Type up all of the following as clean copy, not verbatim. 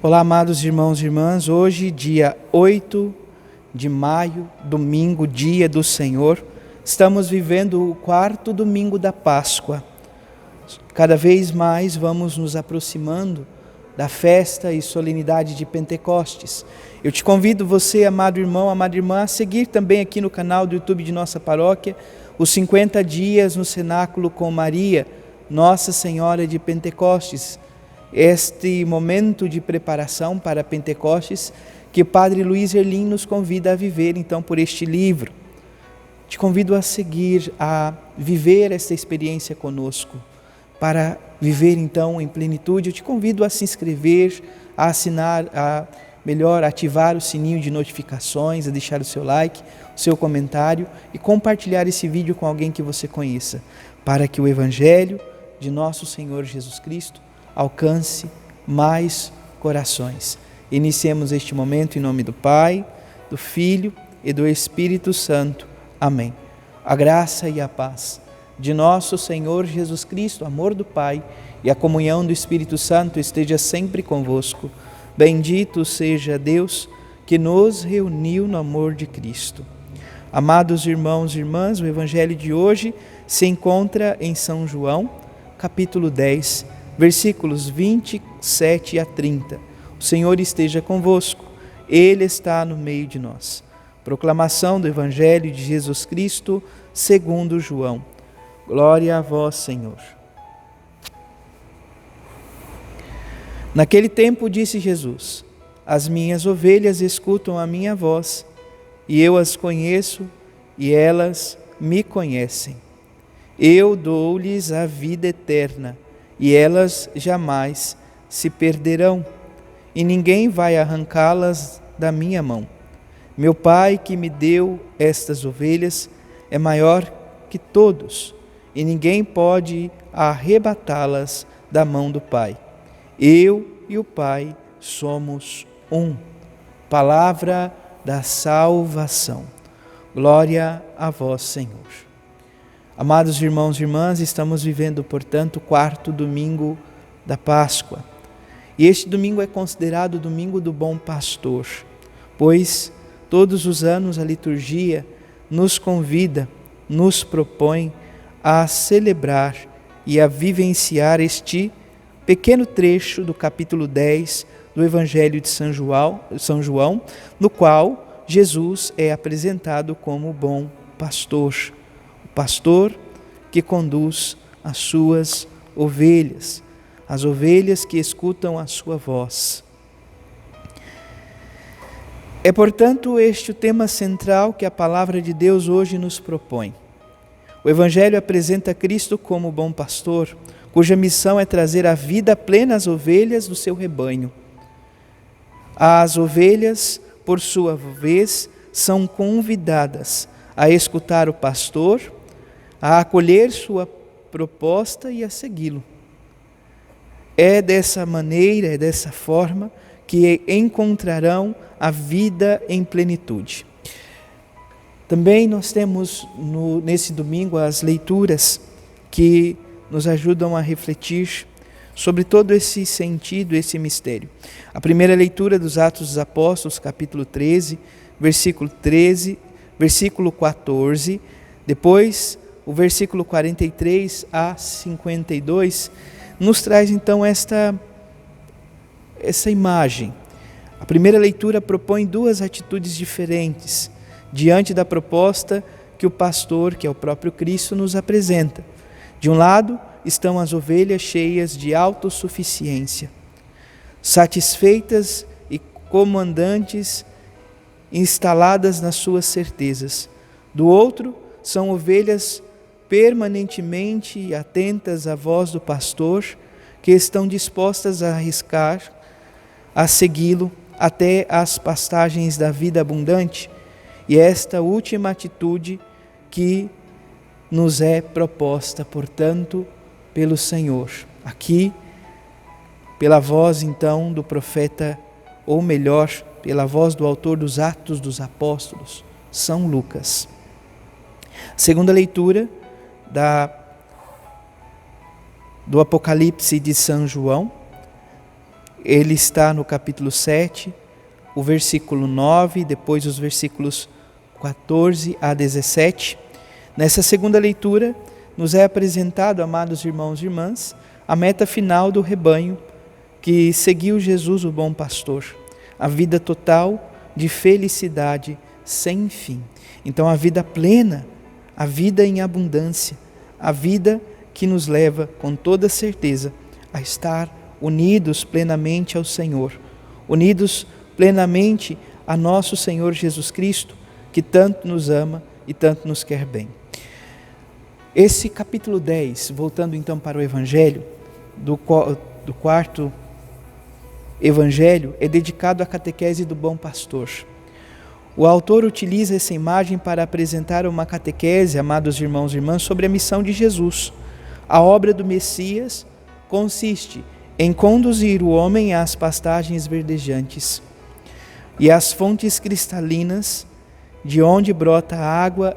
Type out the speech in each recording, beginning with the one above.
Olá, amados irmãos e irmãs, hoje, dia 8 de maio, domingo, dia do Senhor, estamos vivendo o quarto domingo da Páscoa. Cada vez mais vamos nos aproximando da festa e solenidade de Pentecostes. Eu te convido você, amado irmão, amada irmã, a seguir também aqui no canal do YouTube de nossa paróquia, os 50 dias no cenáculo com Maria, Nossa Senhora de Pentecostes. Este momento de preparação para Pentecostes que o Padre Luiz Erlim nos convida a viver então por este livro. Te convido a seguir, a viver esta experiência conosco. Para viver então em plenitude, eu te convido a se inscrever, a assinar, ativar o sininho de notificações, a deixar o seu like, o seu comentário e compartilhar esse vídeo com alguém que você conheça, para que o Evangelho de nosso Senhor Jesus Cristo alcance mais corações. Iniciemos este momento em nome do Pai, do Filho e do Espírito Santo. Amém. A graça e a paz de nosso Senhor Jesus Cristo, amor do Pai e a comunhão do Espírito Santo esteja sempre convosco. Bendito seja Deus que nos reuniu no amor de Cristo. Amados irmãos e irmãs, o Evangelho de hoje se encontra em São João, capítulo 10, versículos 27 a 30. O Senhor esteja convosco, Ele está no meio de nós. Proclamação do Evangelho de Jesus Cristo, segundo João. Glória a vós, Senhor. Naquele tempo disse Jesus: as minhas ovelhas escutam a minha voz, e eu as conheço, e elas me conhecem. Eu dou-lhes a vida eterna, e elas jamais se perderão, e ninguém vai arrancá-las da minha mão. Meu Pai que me deu estas ovelhas é maior que todos, e ninguém pode arrebatá-las da mão do Pai. Eu e o Pai somos um. Palavra da salvação. Glória a vós, Senhor. Amados irmãos e irmãs, estamos vivendo, portanto, o quarto domingo da Páscoa. E este domingo é considerado o domingo do bom pastor, pois todos os anos a liturgia nos convida, nos propõe a celebrar e a vivenciar este pequeno trecho do capítulo 10 do Evangelho de São João, no qual Jesus é apresentado como o bom pastor. Pastor que conduz as suas ovelhas, as ovelhas que escutam a sua voz. É, portanto, este o tema central que a palavra de Deus hoje nos propõe. O Evangelho apresenta Cristo como bom pastor, cuja missão é trazer a vida plena às ovelhas do seu rebanho. As ovelhas, por sua vez, são convidadas a escutar o pastor, a acolher sua proposta e a segui-lo. É dessa maneira, é dessa forma que encontrarão a vida em plenitude. Também nós temos nesse domingo as leituras que nos ajudam a refletir sobre todo esse sentido, esse mistério. A primeira leitura dos Atos dos Apóstolos, capítulo 13, versículo 14, depois o versículo 43 a 52, nos traz então essa imagem. A primeira leitura propõe duas atitudes diferentes diante da proposta que o pastor, que é o próprio Cristo, nos apresenta. De um lado estão as ovelhas cheias de autossuficiência, satisfeitas e comandantes, instaladas nas suas certezas. Do outro são ovelhas permanentemente atentas à voz do pastor, que estão dispostas a arriscar, a segui-lo até as pastagens da vida abundante. E esta última atitude que nos é proposta, portanto, pelo Senhor. Aqui, pela voz então do profeta, ou melhor, pela voz do autor dos Atos dos Apóstolos, São Lucas. Segunda leitura do Apocalipse de São João, Ele está no capítulo 7, o versículo 9, depois os versículos 14 a 17. Nessa segunda leitura, nos é apresentado, amados irmãos e irmãs, a meta final do rebanho que seguiu Jesus, o bom pastor, a vida total de felicidade sem fim. Então, a vida plena, a vida em abundância, a vida que nos leva com toda certeza a estar unidos plenamente ao Senhor, unidos plenamente a nosso Senhor Jesus Cristo, que tanto nos ama e tanto nos quer bem. Esse capítulo 10, voltando então para o Evangelho, do quarto Evangelho, é dedicado à catequese do bom pastor. O autor utiliza essa imagem para apresentar uma catequese, amados irmãos e irmãs, sobre a missão de Jesus. A obra do Messias consiste em conduzir o homem às pastagens verdejantes e às fontes cristalinas, de onde brota a água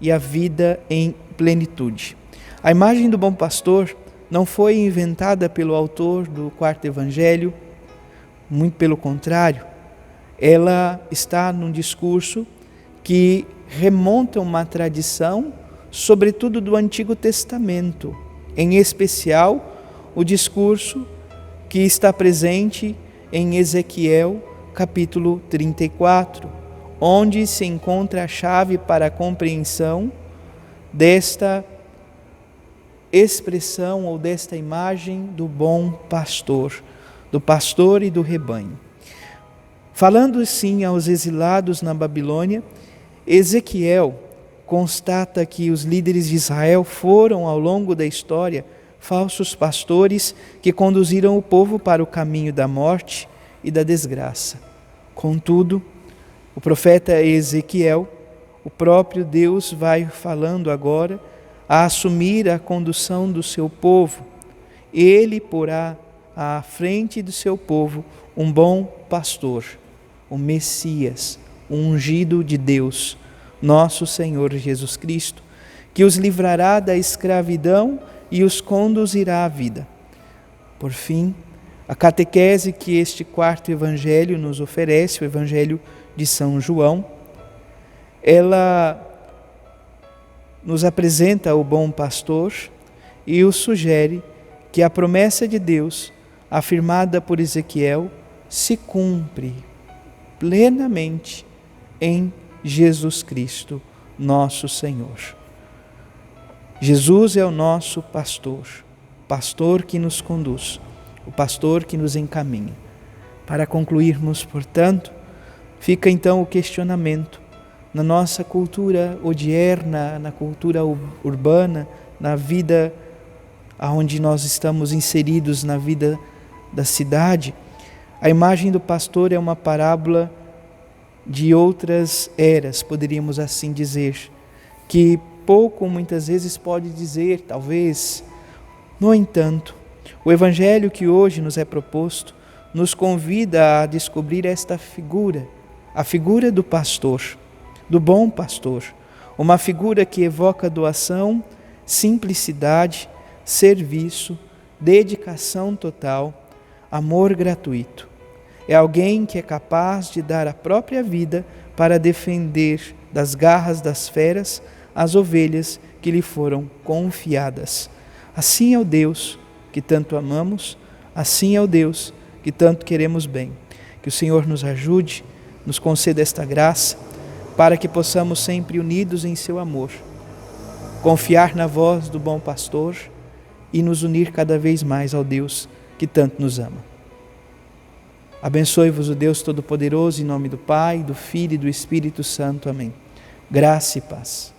e a vida em plenitude. A imagem do bom pastor não foi inventada pelo autor do quarto evangelho, muito pelo contrário, ela está num discurso que remonta uma tradição, sobretudo do Antigo Testamento, em especial o discurso que está presente em Ezequiel, capítulo 34, onde se encontra a chave para a compreensão desta expressão ou desta imagem do bom pastor, do pastor e do rebanho. Falando sim aos exilados na Babilônia, Ezequiel constata que os líderes de Israel foram, ao longo da história, falsos pastores que conduziram o povo para o caminho da morte e da desgraça. Contudo, o profeta Ezequiel, o próprio Deus, vai falando agora a assumir a condução do seu povo. Ele porá à frente do seu povo um bom pastor, o Messias, o ungido de Deus, nosso Senhor Jesus Cristo, que os livrará da escravidão e os conduzirá à vida. Por fim, a catequese que este quarto evangelho nos oferece, o evangelho de São João, ela nos apresenta o bom pastor e o sugere que a promessa de Deus, afirmada por Ezequiel, se cumpre plenamente em Jesus Cristo, nosso Senhor. Jesus é o nosso pastor, pastor que nos conduz, o pastor que nos encaminha. Para concluirmos, portanto, fica então o questionamento na nossa cultura odierna, na cultura urbana, na vida onde nós estamos inseridos, na vida da cidade. A imagem do pastor é uma parábola de outras eras, poderíamos assim dizer, que pouco muitas vezes pode dizer, talvez. No entanto, o evangelho que hoje nos é proposto nos convida a descobrir esta figura, a figura do pastor, do bom pastor, uma figura que evoca doação, simplicidade, serviço, dedicação total, amor gratuito. É alguém que é capaz de dar a própria vida para defender das garras das feras as ovelhas que lhe foram confiadas. Assim é o Deus que tanto amamos, assim é o Deus que tanto queremos bem. Que o Senhor nos ajude, nos conceda esta graça, para que possamos sempre unidos em seu amor, confiar na voz do bom pastor e nos unir cada vez mais ao Deus que tanto nos ama. Abençoe-vos o Deus Todo-Poderoso, em nome do Pai, do Filho e do Espírito Santo. Amém. Graça e paz.